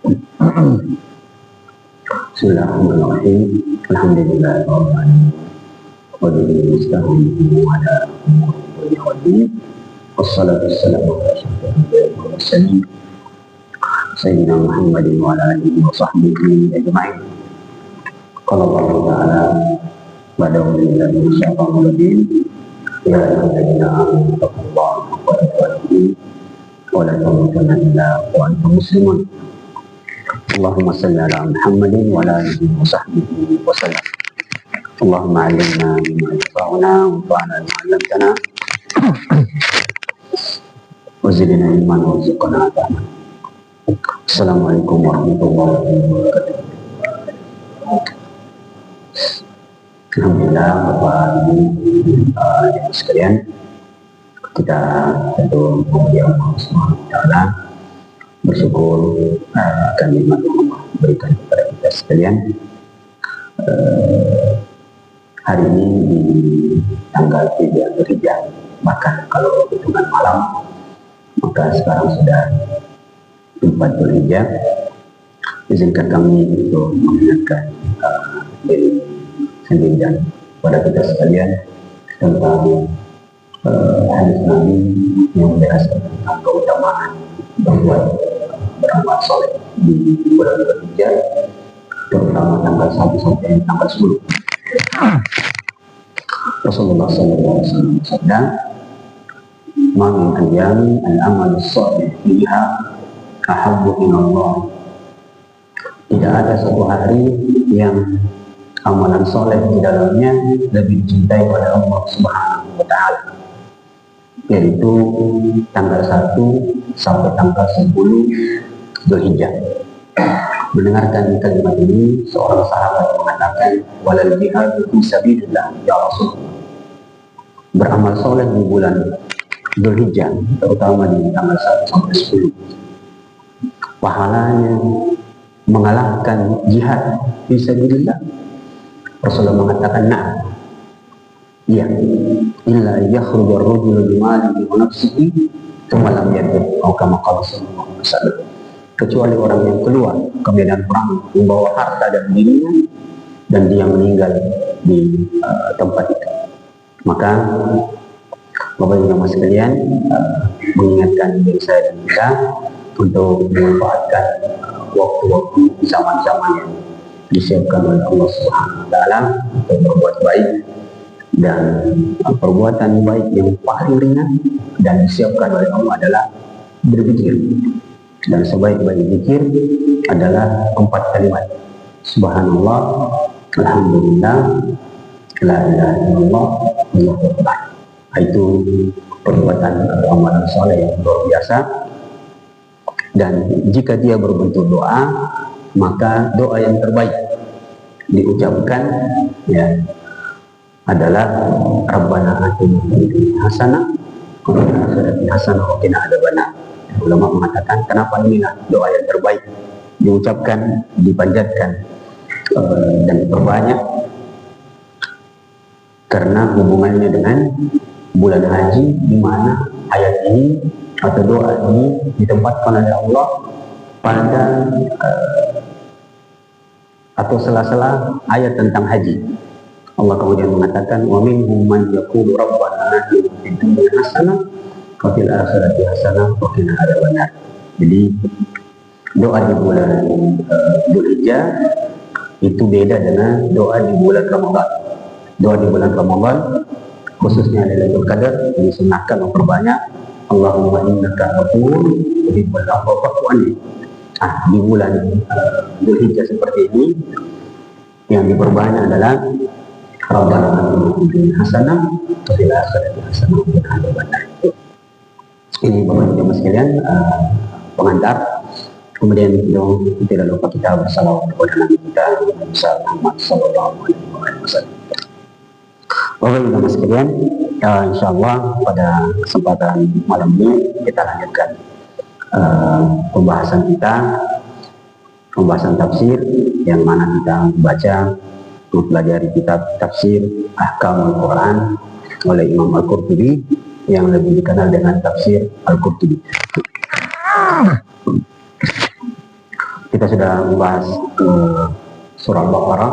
Bismillahirrahmanirrahim. Alhamdulillahirabbil alamin. Wa bihi nasta'inu ala umuri dunya wassalatu wassalamu ala asyrofil mursalin sayyidina Muhammadin wa ala alihi wa sahbihi ajma'in. Qala Allah Ta'ala ba'da billahi minasyaitonir rajim. Ya ayyuhalladzina amanu taqullaha haqqa tuqatih wa la tamutunna illa wa antum muslimun. Allahumma salli ala Muhammadin wa ala alihi wa sahbihi wa sallam. Allahumma 'allimna bima yanfa'una wanfa'na bima 'allamtana wa zidna ilman warzuqna ta'ala. Assalamualaikum warahmatullahi wabarakatuh. Alhamdulillah Bapak Ibu sekalian, kita tentu memuji Allah Subhanahu wa taala, bersyukur akan nikmat yang Allah berikan kepada kita sekalian. Hari ini di tanggal 3 Dzulhijjah, bahkan kalau hitungan malam maka sekarang sudah 4 Dzulhijjah. Izinkan kami untuk mengingatkan diri sendiri dan kepada kita sekalian tentang hadis Nabi yang menjelaskan tentang keutamaan berbuat beramal soleh di bulan Dzulhijjah, terutama tanggal 1 sampai tanggal 10. Rasulullah SAW bersabda, "Ma min ayyamin al-amal as-salih fiha ahabbu ila Allah." Tidak ada satu hari yang amalan soleh di dalamnya lebih dicintai oleh Allah Subhanahu wa taala, yaitu tanggal 1 sampai tanggal 10 Dzulhijjah. Mendengarkan kalimat ini, seorang sahabat mengatakan, "Walal jihadu fi sabilillah ya Rasul." Beramal soleh di bulan Dzulhijjah, terutama di tanggal 1 sampai 10, pahalanya mengalahkan jihad fi sabilillah. Rasulullah mengatakan, "Nah, iya, illa yakhruju ar-rajulu bi malihi wa nafsihi thumma lam yarji', atau kama qala sallallahu alaihi wasallam." Kecuali orang yang keluar ke medan perang membawa harta dan dirinya dan dia meninggal di tempat itu. Maka Bapak Ibu sekalian, mengingatkan diri saya dan kita untuk memanfaatkan waktu-waktu zaman-zaman yang disiapkan oleh Allah Subhanahu wa taala untuk berbuat baik, dan perbuatan baik yang paling ringan dan disiapkan oleh Allah adalah berzikir. Dan sebaik-baik zikir adalah 4 kalimat: Subhanallah, Alhamdulillah, La ilaha illallah, Allahu akbar. Itu perbuatan amalan soleh yang luar biasa. Dan jika dia berbentuk doa, maka doa yang terbaik diucapkan adalah Rabbana atina fid dunya hasanah wa fil akhirati hasanah wa qina adzabannar. Ulama mengatakan, kenapa inilah doa yang terbaik diucapkan, dipanjatkan dan diperbanyak? Karena hubungannya dengan bulan haji, di mana ayat ini atau doa ini ditempatkan oleh Allah pada atau sela-sela ayat tentang haji. Allah kemudian mengatakan, "Wa minhum man yaqulu rabbana atina fid dunya hasanah wa fil akhirati hasanah wa qina adzabannar." Jadi doa di bulan Dzulhijjah itu beda dengan doa di bulan Ramadan. Doa di bulan Ramadan, khususnya Lailatul Qadar, disunahkan memperbanyak Allahumma innaka afuwwun tuhibbul afwa fa'fu anni. Di bulan Dzulhijjah seperti ini, yang diperbanyak adalah Rabbana atina fid dunya hasanah wa fil akhirati hasanah wa qina adzabannar. Ini Bapak Ibu sekalian, pengantar. Kemudian tidak lupa kita bersalawat kepada Nabi kita Muhammad sallallahu alaihi wasallam. Bapak Ibu sekalian, insyaallah pada kesempatan malam ini kita lanjutkan pembahasan tafsir, yang mana kita baca mempelajari kitab tafsir Ahkamul Quran oleh Imam Al-Qurtubi, yang lebih dikenal dengan tafsir Al-Qurtubi. Kita sudah membahas surah Al-Baqarah,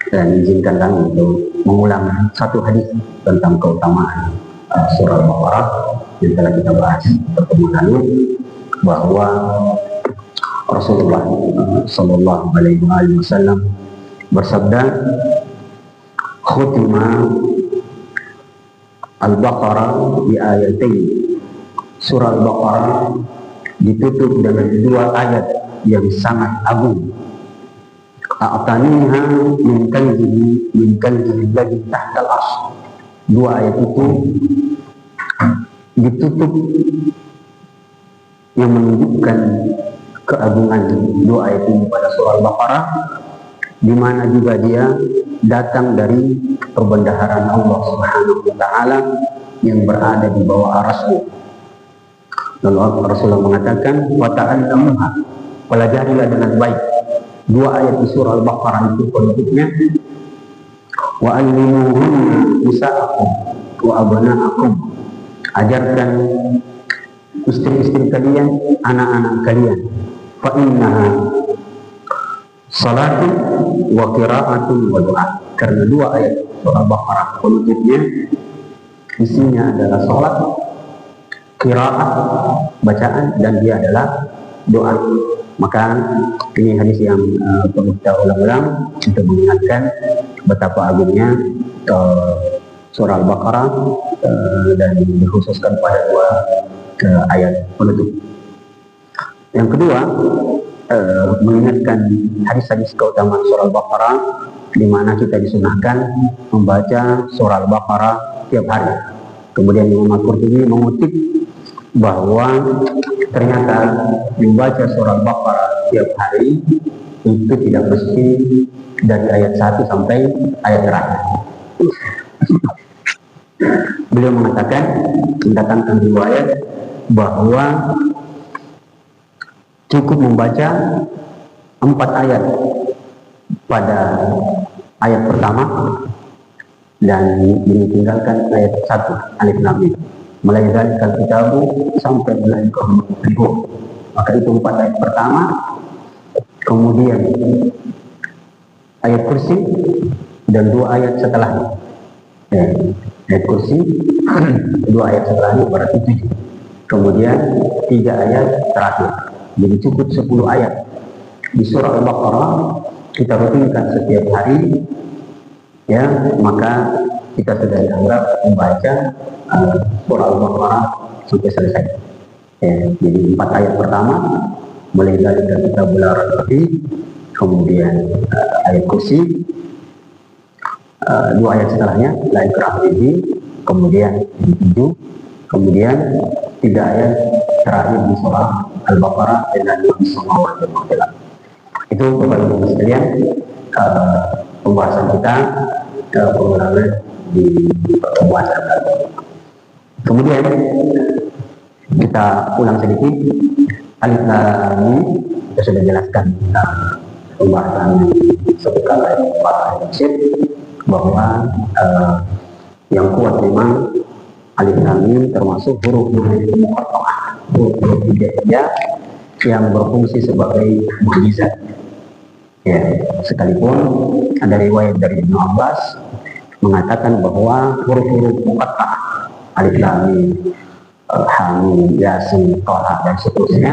dan izinkan kami untuk mengulang satu hadis tentang keutamaan surah Al-Baqarah yang telah kita bahas pertemuan lalu, bahwa Rasulullah Sallallahu Alaihi Wasallam bersabda, "Khutima Al-Baqarah di ayatain." Surah Al-Baqarah ditutup dengan dua ayat yang sangat agung. A'taniha min kanzihi lagi tahtal arsy. Dua ayat itu ditutup yang menunjukkan keagungan dua ayat ini pada surah Al-Baqarah, di mana juga dia datang dari perbendaharaan Allah Subhanahu wa taala yang berada di bawah arasy. Lalu Rasulullah mengatakan, "Wa ta'allamuha." Pelajarilah dengan baik dua ayat di surah Al-Baqarah itu penutupnya. "Wa 'allimuhunna nisa'akum wa abna'akum." Ajarkan istri-istri kalian, anak-anak kalian. Fa innaha salatun wa qira'atun wa doa. Karena dua ayat surah Al-Baqarah penutupnya isinya adalah salat, qira'at, bacaan, dan dia adalah doa. Maka ini hadis yang perlu kita ulang-ulang untuk mengingatkan betapa agungnya surah Al-Baqarah dan dikhususkan pada dua ayat penutup. Yang kedua, mengingatkan hadis-hadis keutamaan surah Al-Baqarah, di mana kita disunahkan membaca surah Al-Baqarah tiap hari. Kemudian Imam Al-Qurtubi mengutip bahwa ternyata membaca surah Al-Baqarah tiap hari itu tidak mesti dari ayat 1 sampai ayat terakhir. Beliau mengatakan, mendatangkan riwayat bahwa cukup membaca 4 ayat pada ayat pertama dan ditinggalkan ayat 1 alif lam mim. Mulai dari kitabu sampai mulai ke ribu. Maka itu 4 ayat pertama, kemudian ayat kursi dan 2 ayat setelahnya. Ayat kursi 2 ayat setelahnya berarti 7. Kemudian 3 ayat terakhir. Jadi cukup 10 ayat. Di surah Al-Baqarah kita rutinkan setiap hari, ya, maka kita sudah dianggap membaca surah Al-Baqarah sampai selesai. Jadi 4 ayat pertama mulai dari kita bulan Rabi, kemudian ayat kursi, 2 ayat setelahnya la ikraha fiddin, kemudian 7, kemudian 3 ayat terakhir di surah Al-Baqarah dengan Nabi Sallallahu Alaihi Wasallam. Itu Bapak Ibu sekalian pembahasan kita pengulangan di pertemuan lalu. Kemudian kita ulang sedikit alif lam mim. Kita sudah jelaskan pembahasan seputar ayat tafsir bahwa yang kuat memang alif lam mim termasuk huruf-huruf muqatta'ah, huruf-huruf hijaiyah yang berfungsi sebagai mukjizat. Ya, sekalipun ada riwayat dari Ibnu Abbas mengatakan bahwa huruf-huruf muqatta'ah alif lam mim, hamim, yasin, toha, dan seterusnya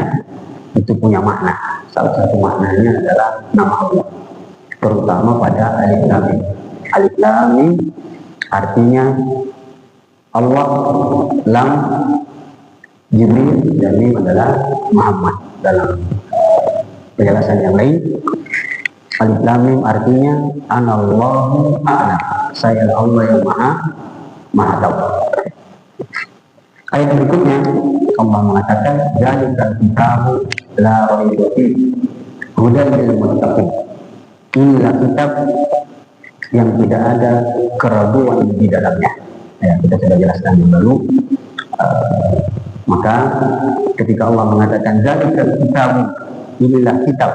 itu punya makna. Salah satu maknanya adalah nama Allah, terutama pada alif lam mim. Alif lam mim artinya Allah, lam Jibril, dan mim adalah Muhammad. Dalam penjelasan yang lain, alif lam mim artinya anallahu a'lam, saya Allah yang maha tahu. Ayat berikutnya Allah mengatakan, "Dzalikal kitabu la raiba fihi hudan lil muttaqin." Inilah kitab yang tidak ada keraguan di dalamnya. Ya, kita sudah jelaskan dulu. Maka ketika Allah mengatakan dzalikal kitabu, inilah kitab,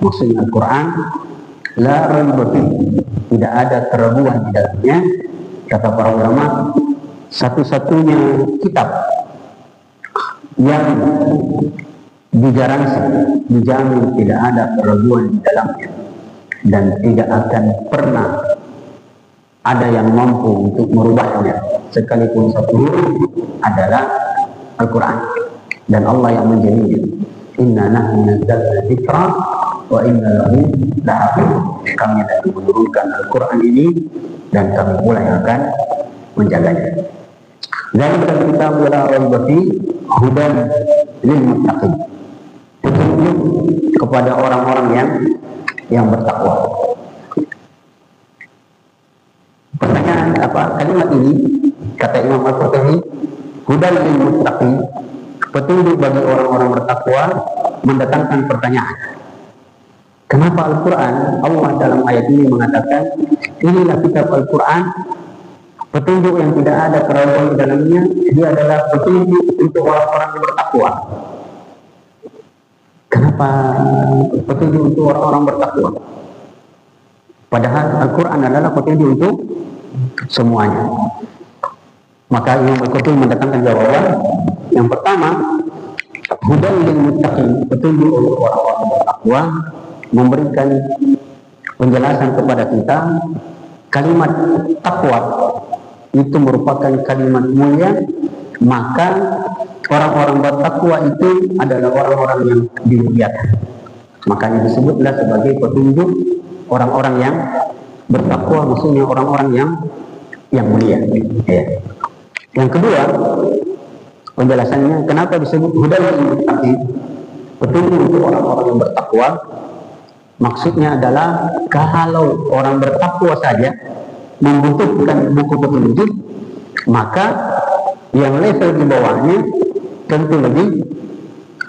maksudnya Al-Quran, la raiba fihi, tidak ada keraguan di dalamnya. Kata para ulama, satu-satunya kitab yang digaransi, dijamin tidak ada keraguan di dalamnya, dan tidak akan pernah ada yang mampu untuk merubahnya, sekalipun satu huruf adalah Al-Quran, dan Allah yang menjaminnya. Inna nahnu nazzalna dzikra wa inna lahu lahafizun. Kami akan menurunkan Al-Quran ini dan kami pula yang akan menjaganya. Zalika kitabul la raiba fihi hudan lil muttaqin. Petunjuk kepada orang-orang yang bertakwa. Pertanyaan apa kalimat ini? Kata Imam Al-Qurtubi, hudan lil muttaqin, petunjuk bagi orang-orang bertakwa, mendatangkan pertanyaan. Kenapa Al-Quran? Allah dalam ayat ini mengatakan, inilah kitab Al-Quran, petunjuk yang tidak ada keraguan di dalamnya, dia adalah petunjuk untuk orang-orang yang bertakwa. Kenapa petunjuk untuk orang-orang bertakwa? Padahal Al-Quran adalah petunjuk untuk semuanya. Maka Imam Al-Qurtubi mendatangkan jawaban. Yang pertama, hudan lil muttaqin, petunjuk untuk orang-orang bertakwa, memberikan penjelasan kepada kita kalimat takwa itu merupakan kalimat mulia, maka orang-orang bertakwa itu adalah orang-orang yang dimuliakan. Makanya disebutlah sebagai petunjuk orang-orang yang bertakwa, maksudnya orang-orang yang mulia. Ya. Yang kedua, penjelasannya kenapa disebut hudan lil muttaqin, petunjuk untuk orang-orang yang bertakwa. Maksudnya adalah kalau orang bertakwa saja membutuhkan buku petunjuk, maka yang level di bawahnya tentu lebih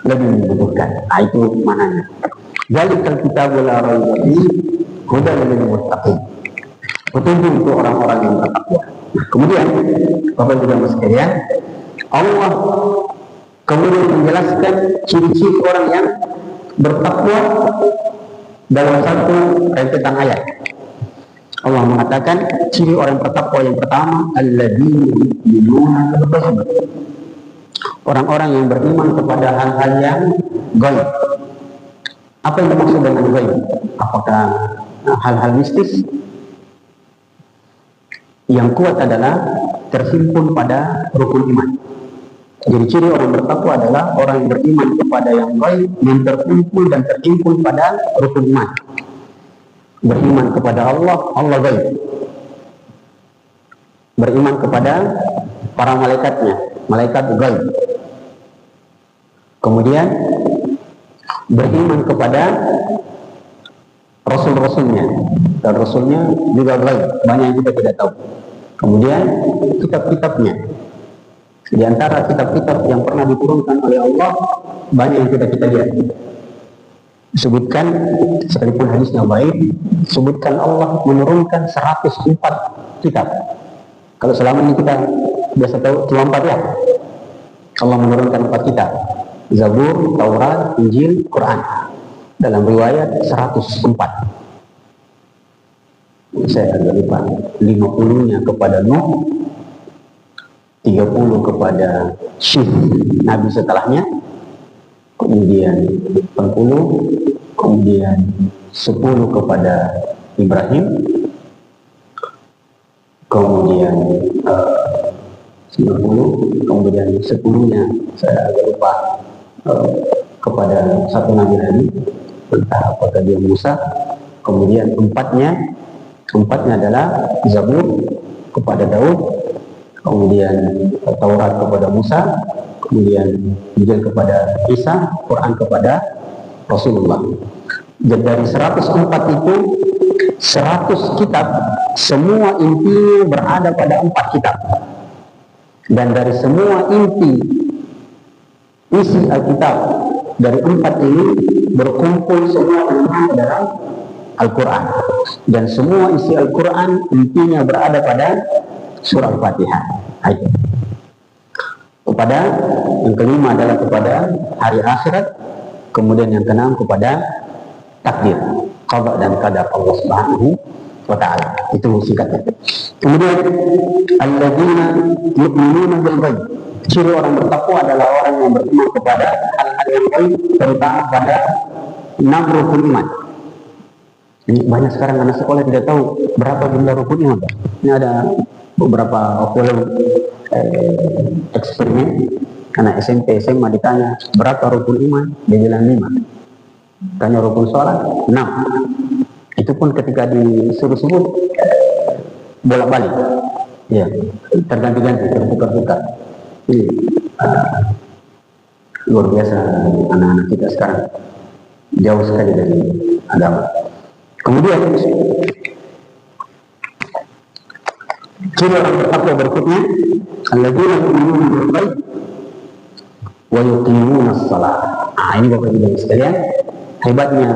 membutuhkan. Itu mananya. Zalikal kitabul la raiba fihi hudan lil muttaqin, petunjuk untuk orang-orang yang bertakwa. Kemudian Bapak Ibu dan sekalian, Allah kemudian menjelaskan ciri-ciri orang yang bertakwa dalam satu rentetan ayat. Allah mengatakan ciri orang bertakwa yang pertama, alladzina yu'minuna bil ghaib, orang-orang yang beriman kepada hal-hal yang gaib. Apa yang dimaksud dengan gaib? Apakah hal-hal mistis? Yang kuat adalah terhimpun pada rukun iman. Jadi ciri orang bertakwa adalah orang yang beriman kepada yang gaib, yang terkumpul dan terhimpun pada rukun iman. Beriman kepada Allah, Allah gaib. Beriman kepada para malaikatnya, malaikat gaib. Kemudian beriman kepada rasul-rasulnya, dan rasulnya juga gaib, banyak yang kita tidak tahu. Kemudian kitab-kitabnya, di antara kitab-kitab yang pernah diturunkan oleh Allah, banyak yang kita lihat. Sebutkan, sekalipun hadisnya baik, sebutkan Allah menurunkan 104 kitab. Kalau selama ini kita biasa tahu cuma 4 ya. Allah menurunkan 4 kitab. Zabur, Taurat, Injil, Quran. Dalam riwayat 104. Saya agak lupa. 50-nya kepada Nuh, 30 kepada Syekh Nabi setelahnya, kemudian 40, kemudian 10 kepada Ibrahim, kemudian 90, kemudian 10-nya saya agak lupa kepada satu nabi lagi, entah apakah dia Musa. Kemudian empatnya adalah Zabur kepada Daud, kemudian Taurat kepada Musa, kemudian Injil kepada Isa, Quran kepada Rasulullah. Jadi dari 104 itu 100 kitab semua intinya berada pada 4 kitab. Dan dari semua inti isi Alkitab dari 4 ini berkumpul semua dalam Al-Quran. Dan semua isi Al-Quran intinya berada pada surah Al-Fatihah. Kepada yang kelima adalah kepada hari akhirat, kemudian yang keenam kepada takdir, qada dan qadar Allah Subhanahu wa ta'ala. Itu singkatnya. Kemudian alladzina yu'minuna bil ghaib, ciri orang bertakwa adalah orang yang beriman kepada hal hal yang baik, terutama pada 6 rukun iman. Ini banyak sekarang anak sekolah tidak tahu berapa jumlah rukun iman. Ini ada beberapa eksperimen, anak SMP, SMA ditanya berapa rukun iman, dia bilang 5. Tanya rukun sholat 6. Itu pun ketika disuruh sebut bolak-balik, ya, terganti-ganti, terputar-putar. Ini luar biasa anak-anak kita sekarang, jauh sekali dari agama. Kemudian ciri orang bertakwa berikutnya, alladzina yu'minuna bil ghaib wa yuqimuna as-shalah. Ini Bapak Ibu sekalian, hebatnya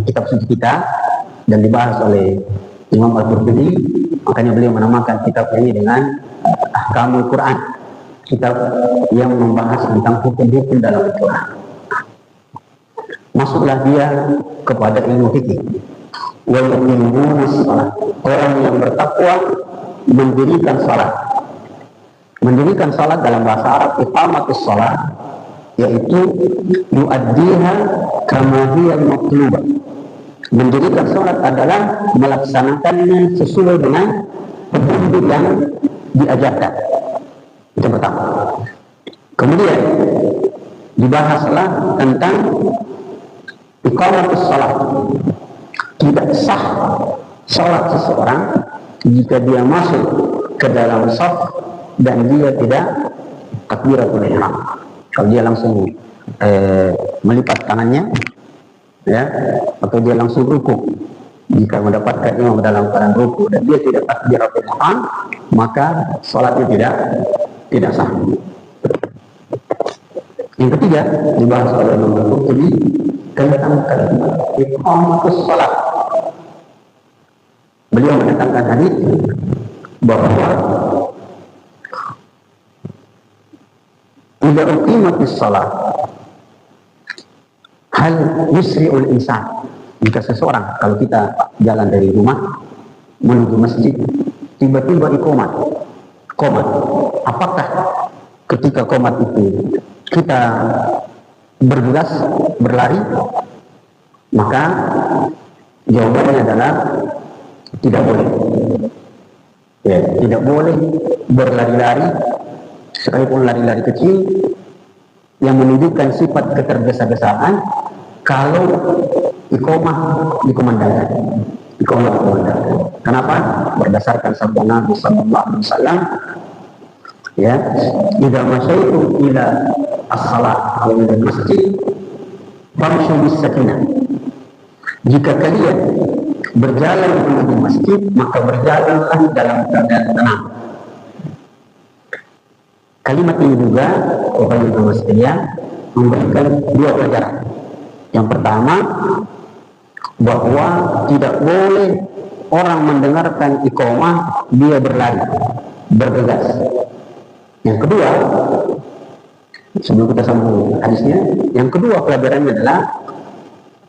kitab suci kita dan dibahas oleh Imam Al-Qurtubi. Makanya beliau menamakan kitab ini dengan Ahkamul Quran, kitab yang membahas tentang hukum-hukum dalam Al-Quran. Masuklah dia kepada ilmu fikih. Wa yuqimuna as-shalah, orang yang bertakwa mendirikan salat. Mendirikan salat dalam bahasa Arab iqamatus salat, yaitu yu'addiha kama hiya matlubah. Mendirikan salat adalah melaksanakannya sesuai dengan petunjuk yang diajarkan. Itu pertama. Kemudian dibahaslah tentang iqamatus salat. Tidak sah salat seseorang jika dia masuk ke dalam shaf dan dia tidak takbiratul ihram. Kalau dia langsung melipat tangannya, ya, atau dia langsung rukuk, jika mendapatkan imam dalam keadaan rukuk dan dia tidak takbiratul ihram, maka salatnya tidak sah. Yang ketiga dibahas oleh Imam Al-Qurtubi tentang kalimat iqamatus salat. Beliau menekankan hadis bahwa idza uqimatis salat hal yusri'ul insan. Jika seseorang, kalau kita jalan dari rumah menuju masjid, tiba-tiba iqamat, qomat, apakah ketika qomat itu kita bergegas berlari? Maka jawabannya adalah tidak boleh. Ya, tidak boleh berlari-lari, sekalipun lari-lari kecil yang menunjukkan sifat ketergesa-gesaan, kalau iqamah dikumandangkan. Iqamah dikumandangkan. Kenapa? Berdasarkan sabda Nabi sallallahu alaihi wasallam, ya, idza masyaitu ila as-salat aw ila masjid famshu bis-sakinah. Jika kalian berjalan menuju masjid, maka berjalanlah dalam keadaan tenang. Kalimat ini juga Bapak Ibu sekalian memberikan 2 pelajaran. Yang pertama, bahwa tidak boleh orang mendengarkan iqamah dia berlari, bergegas. Yang kedua, sebelum kita sambung hadisnya, yang kedua pelajarannya adalah,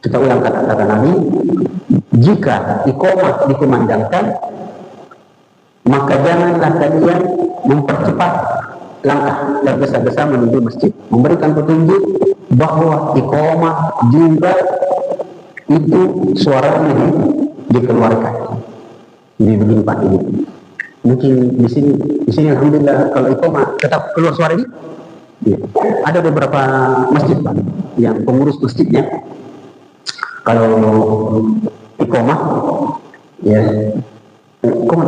kita ulang kata-kata Nabi, jika iqamah dikumandangkan, maka janganlah kalian mempercepat langkah tergesa-gesa menuju masjid. Memberikan petunjuk bahwa iqamah juga itu suaranya dikeluarkan. Jadi begini Pak, ini mungkin di sini alhamdulillah kalau iqamah tetap keluar suara ini. Ya. Ada beberapa masjid Pak yang pengurus masjidnya kalau iqamah, ya, iqamah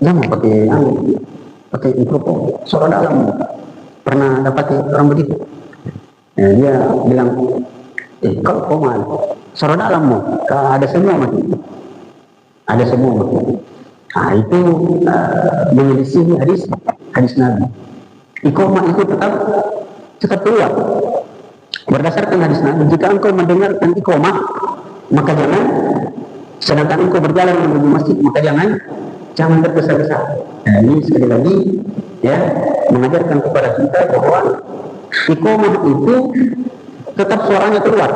jangan pakai mikrofon, suara dalam. Pernah dapat orang begitu? Ya, dia bilang, kalau iqamah suara dalam mau, ada semua mati. Ada semua mati. Nah, itu menyelisihi hadis Nabi. Iqamah itu tetap keluar. Berdasarkan hadis Nabi, jika engkau mendengarkan iqamah, maka jangan, sedangkan engkau berjalan menuju masjid, maka jangan tergesa-gesa. Nah, ini sekali lagi, ya, mengajarkan kepada kita bahwa iqamah itu tetap suaranya keluar,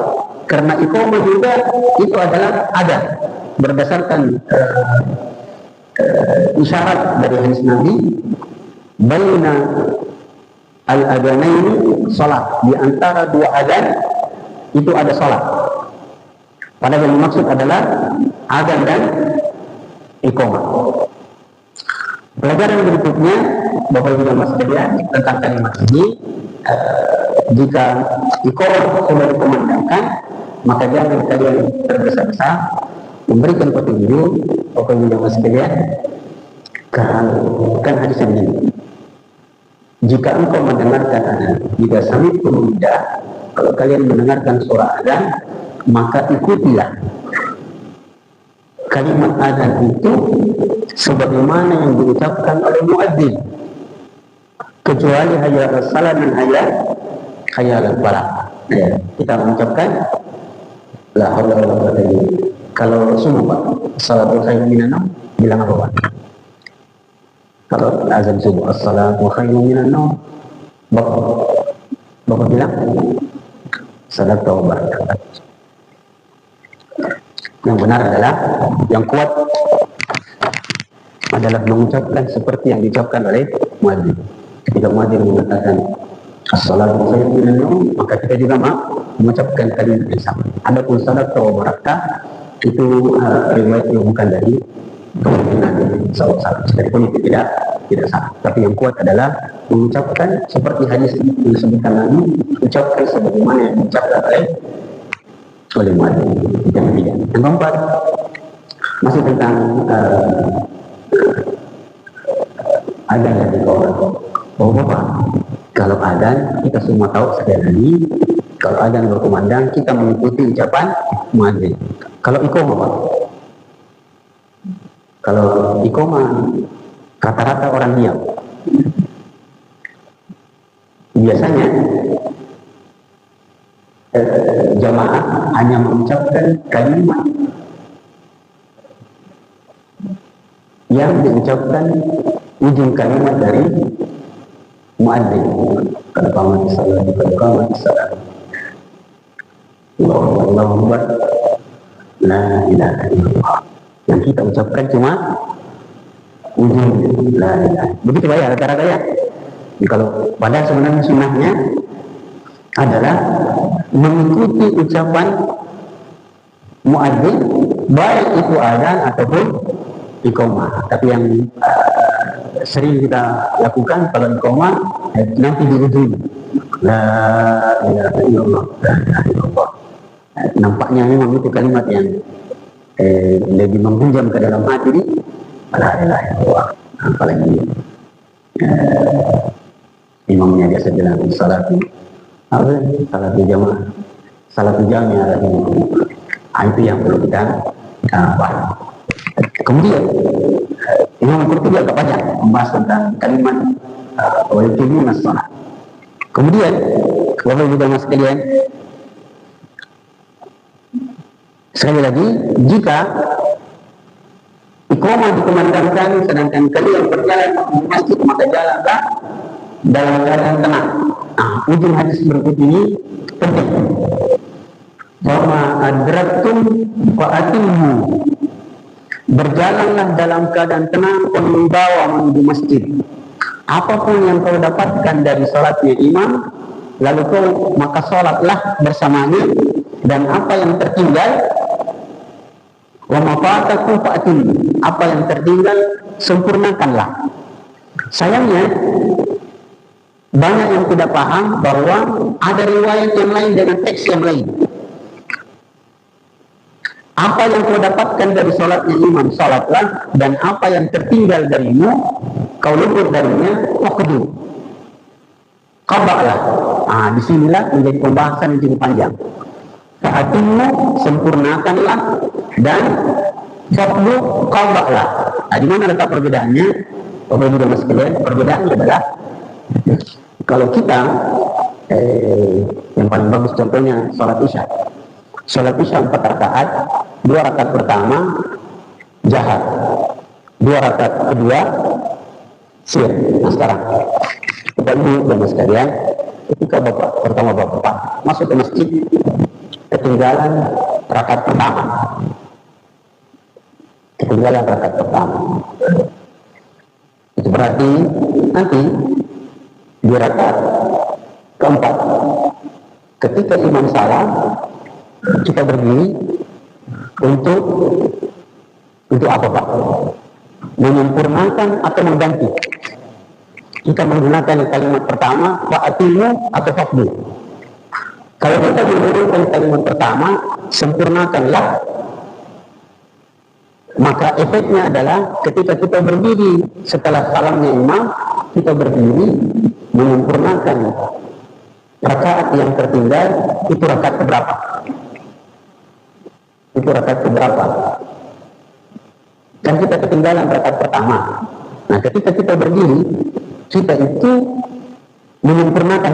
karena iqamah juga itu adalah ada berdasarkan isyarat dari hadis Nabi, baina Al-adanaini sholat. Di antara dua adzan itu ada sholat. Padahal yang dimaksud adalah adzan dan iqamah. Pelajaran berikutnya, Bapak Ibu dan Mas sekalian, tentang kalimat ini, jika iqamah sudah dikumandangkan, maka jangan kalian tergesa-gesa memberikan petunjuk. Bapak Ibu dan Mas sekalian, kan hadisnya begini, jika engkau mendengarkan adzan, jika sami pun tidak, kalau kalian mendengarkan suara adzan, maka ikutilah kalimat adzan itu sebagaimana yang diucapkan oleh muadzin, kecuali hayya 'alas shalah dan hayya 'alal falah. Ya, kita mengucapkan la haula wala quwwata illa billah. Kalau subuh Pak, salatul khairun minan naum, bilang apa Pak? Kalau azan subuh, as-salatu khairun minan naum, Bapak bilang salat taubat. Yang benar adalah, yang kuat adalah mengucapkan seperti yang diucapkan oleh muadzin. Ketika muadzin mengatakan as-salatu khairun minan naum, maka kita juga mengucapkan kalimat yang sama. Adapun salat taubat itu riwayat yang bukan dari Nabi SAW. Sekalipun itu tidak salah. Tapi yang kuat adalah mengucapkan seperti hadis yang disebutkan Nabi, ucapkan sebagaimana yang diucapkan oleh muadzin. Yang ketiga. Yang keempat, masih tentang adzan dan iqamah. Bapak, kalau adzan kita semua tahu sekali lagi, kalau adzan berkumandang kita mengikuti ucapan muadzin. Kalau iqamah Pak, kalau iqamah rata-rata orang diam. Biasanya jamaah hanya mengucapkan kalimat yang diucapkan ujung kalimat dari muadzin. Qad qamatis shalah, qad qamatis shalah, Allahu Akbar, la ilaha illallah. Yang kita ucapkan cuma ujung la ilaha. Begitu Pak ya rata-rata ya. Kalau pada sebenarnya sunnahnya adalah mengikuti ucapan muadzin, baik itu adzan ataupun iqamah. Tapi yang sering kita lakukan kalau iqamah nanti di ujung la ilaha illallah, la ilaha illallah. Nampaknya memang itu kalimat yang lebih menghujam ke dalam hati, la ilaha illallah. Apalagi imamnya biasa bilang salatu jamaah, salatu jamiah. Itu yang perlu kita paham. Kemudian Imam Qurtubi agak banyak membahas tentang kalimat wajibnya salat. Kemudian Bapak Ibu dan sekalian, sekali lagi, jika iqamah dikumandangkan sedangkan kalian berjalan ke masjid, maka jalanlah dalam keadaan tenang. Ujung hadis berikut ini penting. Fama adraktum fa atimmu. Berjalanlah dalam keadaan tenang dan membawa menuju masjid. Apapun yang kau dapatkan dari salatnya imam, lalu kau maka salatlah bersamanya, dan apa yang tertinggal, wa ma fatakum fa atimmu. Apa yang tertinggal sempurnakanlah. Sayangnya banyak yang tidak paham bahwa ada riwayat yang lain dengan teks yang lain. Apa yang kau dapatkan dari sholatnya imam, sholatlah, dan apa yang tertinggal darimu, kau luput darinya, waqdu, qada'lah. Disinilah menjadi pembahasan yang cukup panjang. Fa'atimmu, sempurnakanlah, dan faqdu, qada'lah. Di mana letak perbedaannya? Bapak Ibu dan sekalian, perbedaannya adalah kalau kita yang paling bagus contohnya sholat isya. Sholat isya 4 rakaat, 2 rakaat pertama jahar, 2 rakaat kedua sir. Nah sekarang Bapak Ibu dan sekalian, ketika bapak masuk ke masjid, ketinggalan rakaat pertama, itu berarti nanti 2 di rakaat keempat. Ketika imam salam, kita berdiri untuk apa Pak? Menyempurnakan atau mengganti? Kita menggunakan kalimat pertama fa'atimu atau fa'fdu. Kalau kita menggunakan kalimat pertama, sempurnakanlah, maka efeknya adalah ketika kita berdiri setelah salamnya imam, kita berdiri menyempurnakan rakaat yang tertinggal. Itu rakaat keberapa? Itu rakaat keberapa? Kan kita ketinggalan rakaat pertama. Nah, ketika kita berdiri, kita itu menyempurnakan.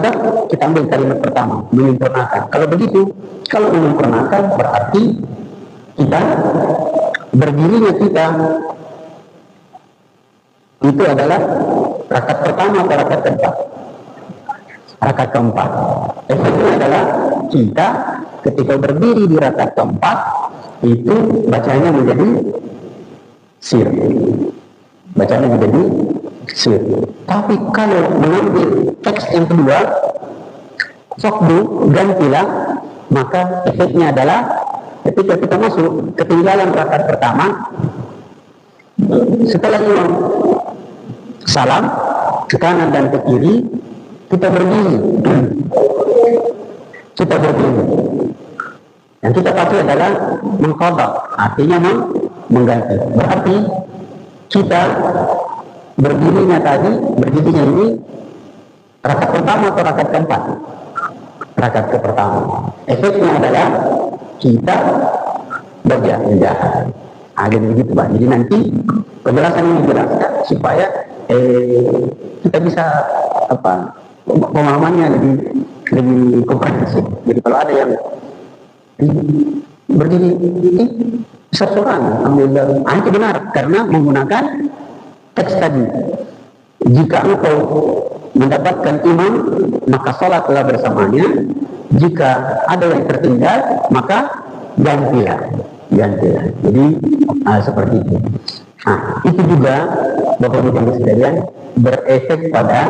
Kita ambil kalimat pertama, menyempurnakan. Kalau begitu, kalau menyempurnakan berarti kita berdirinya kita itu adalah rakaat pertama atau rakaat keempat? Rakaat keempat. Efeknya adalah kita ketika berdiri di rakaat keempat itu bacanya menjadi sir. Bacanya menjadi sir. Tapi kalau mengambil teks yang kedua, faqdu, gantilah, maka efeknya adalah ketika kita masuk ketinggalan rakaat pertama, setelah imam salam ke kanan dan ke kiri, kita berdiri. Kita berdiri. Yang kita pakai adalah mengqadha, artinya mengganti. Berarti kita berdirinya ini rakaat pertama atau rakaat keempat? Rakaat ke pertama. Efeknya adalah kita berjalan. Jadi begitu Pak. Jadi nanti penjelasan ini dijelaskan supaya kita bisa pemahamannya lebih komprehensif. Jadi kalau ada yang berdiri besar seorang ambil itu benar karena menggunakan teks tadi. Jika engkau mendapatkan imam, maka sholatlah bersamanya. Jika ada yang tertinggal, maka gantilah. Jadi seperti itu. Nah, itu juga Bapak Ibu sekalian berefek pada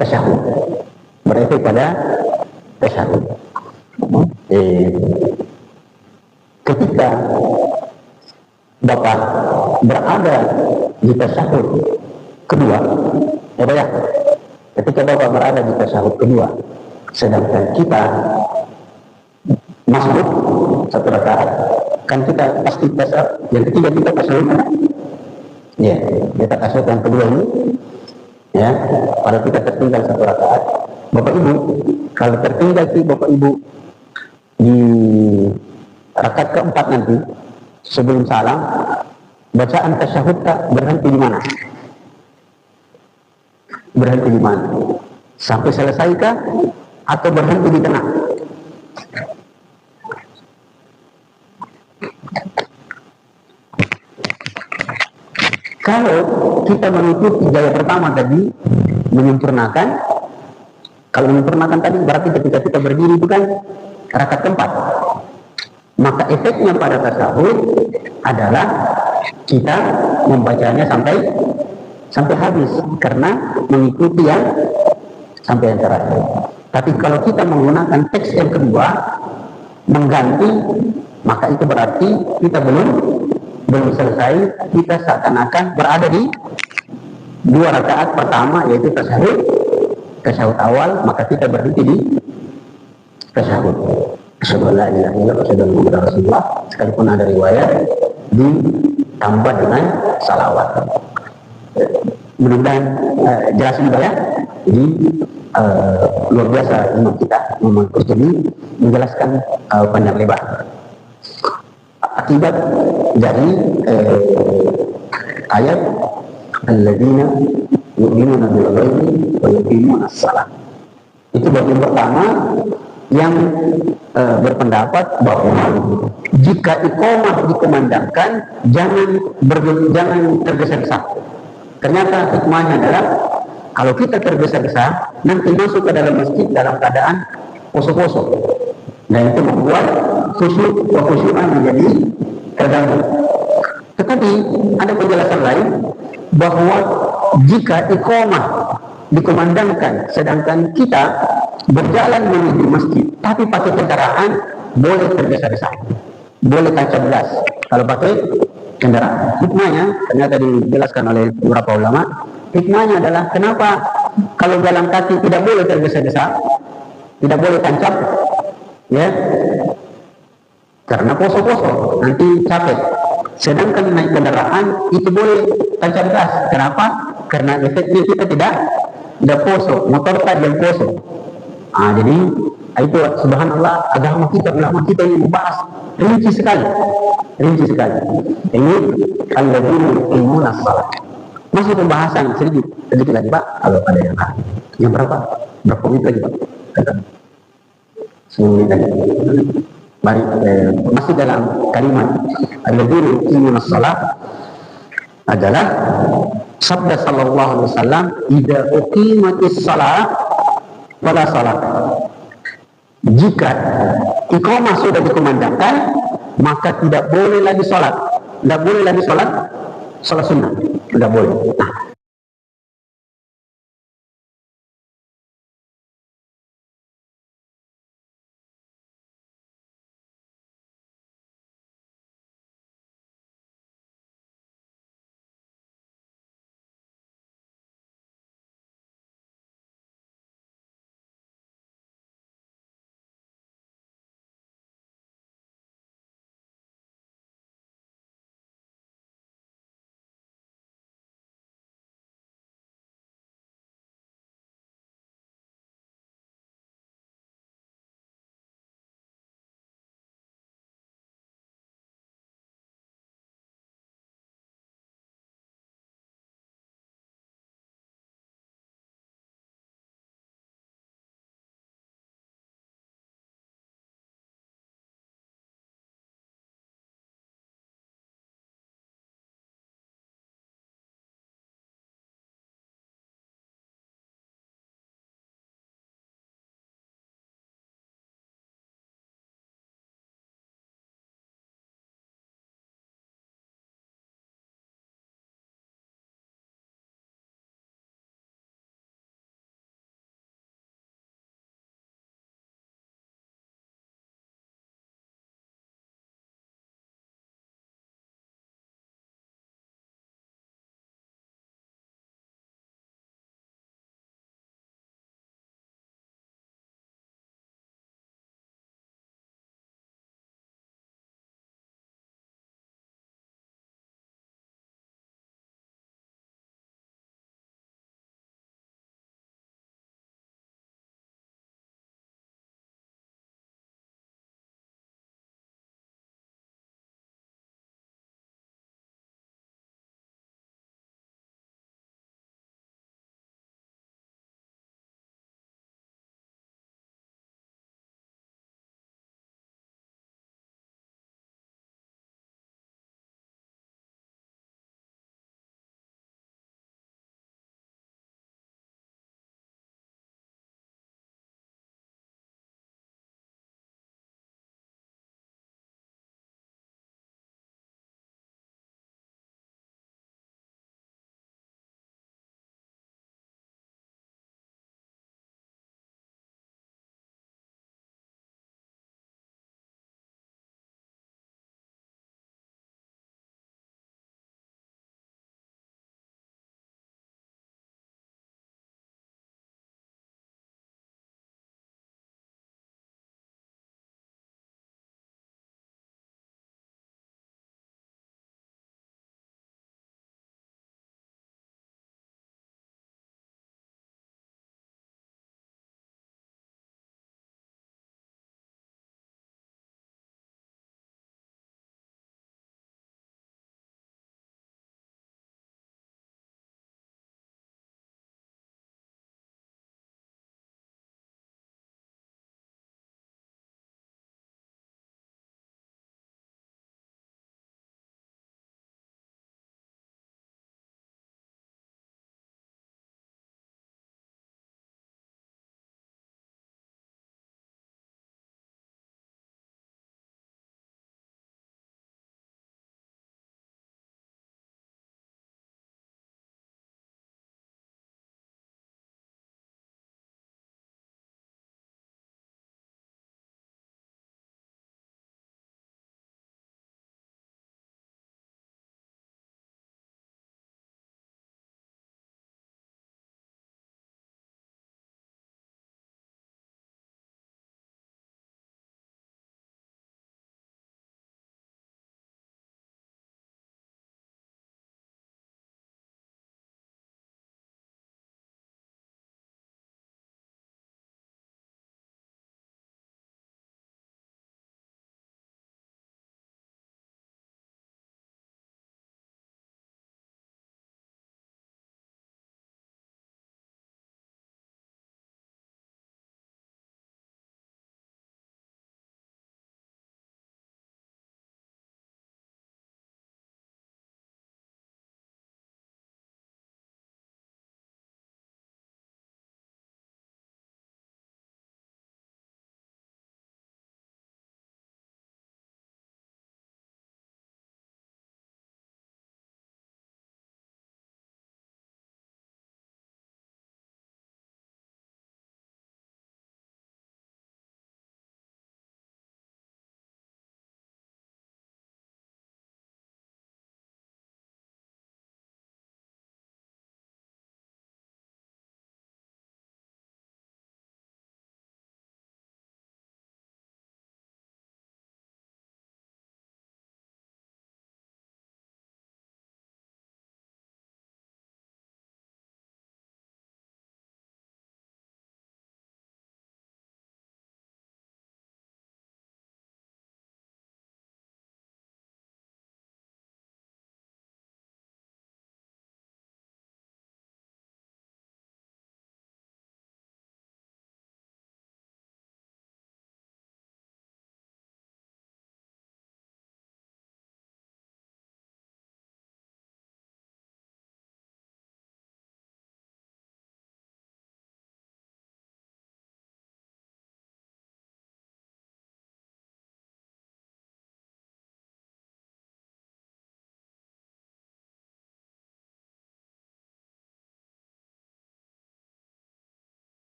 tasyahud. Berefek pada tasyahud. Ketika Bapak berada di tasyahud kedua, ketika Bapak berada di tasyahud kedua, sedangkan kita masuk satu rakaat, kan kita pasti tasyahud yang ketiga, kita tasyahud ya, kita tasyahud yang kedua ini ya, pada kita tertinggal satu rakaat. Bapak Ibu, kalau tertinggal sih Bapak Ibu di rakaat keempat nanti sebelum salam, bacaan tasyahud berhenti di mana? Berhenti di mana? Sampai selesaikah atau berhenti di tengah? Kalau kita mengikuti gaya pertama tadi, menyempurnakan, kalau menyempurnakan tadi berarti ketika kita berdiri itu kan rakaat keempat, maka efeknya pada tasyahud adalah kita membacanya sampai habis karena mengikuti yang sampai yang terakhir. Tapi kalau kita menggunakan teks yang kedua, mengganti, maka itu berarti kita belum selesai. Kita seakan-akan berada di dua rakaat pertama, yaitu tasyahud awal, maka kita berhenti di tasyahud. Asyhadu an la ilaha illallah wa asyhadu anna Muhammadar Rasulullah, sekalipun ada riwayat ditambah dengan salawat. Mudah-mudahan jelas juga ya. Jadi luar biasa imam kita, Imam Qurtubi menjelaskan panjang lebar akibat dari ayat alladzina yu'minuna bil ghaibi wa yuqimuna shalah. Itu bagian pertama yang berpendapat bahwa jika iqamah dikumandangkan jangan tergesa-gesa. Ternyata hikmahnya adalah kalau kita tergesa-gesa nanti masuk ke dalam masjid dalam keadaan poso-poso, dan itu membuat khusyukan menjadi terganggu. Tetapi ada penjelasan lain bahwa jika iqamah dikumandangkan, sedangkan kita berjalan menuju masjid tapi pakai kendaraan, boleh tergesa-gesa, boleh tancap gas kalau pakai kendaraan. Hikmahnya ternyata dijelaskan oleh beberapa ulama. Hikmahnya adalah kenapa kalau jalan kaki tidak boleh tergesa-gesa, tidak boleh tancap, ya, karena poso-poso nanti capek. Sedangkan naik kendaraan itu boleh tancap gas. Kenapa? Karena efeknya kita tidak poso, motor tadi yang poso. Jadi itu subhanallah, agama kita, ulama kita ini membahas rinci sekali. Ini alladzina yuqimuna shalah. Masih pembahasan sedikit lagi Pak, kalau ada yang berapa menit lagi Pak? 10 menit lagi. Masih dalam kalimat alladzina yuqimuna shalah adalah sabda sallallahu alaihi wasallam, idza uqimatis shalah fala shalah. Jika iqamah sudah dikumandangkan, maka tidak boleh lagi sholat. Tidak boleh lagi sholat sunnah. Tidak boleh. Nah,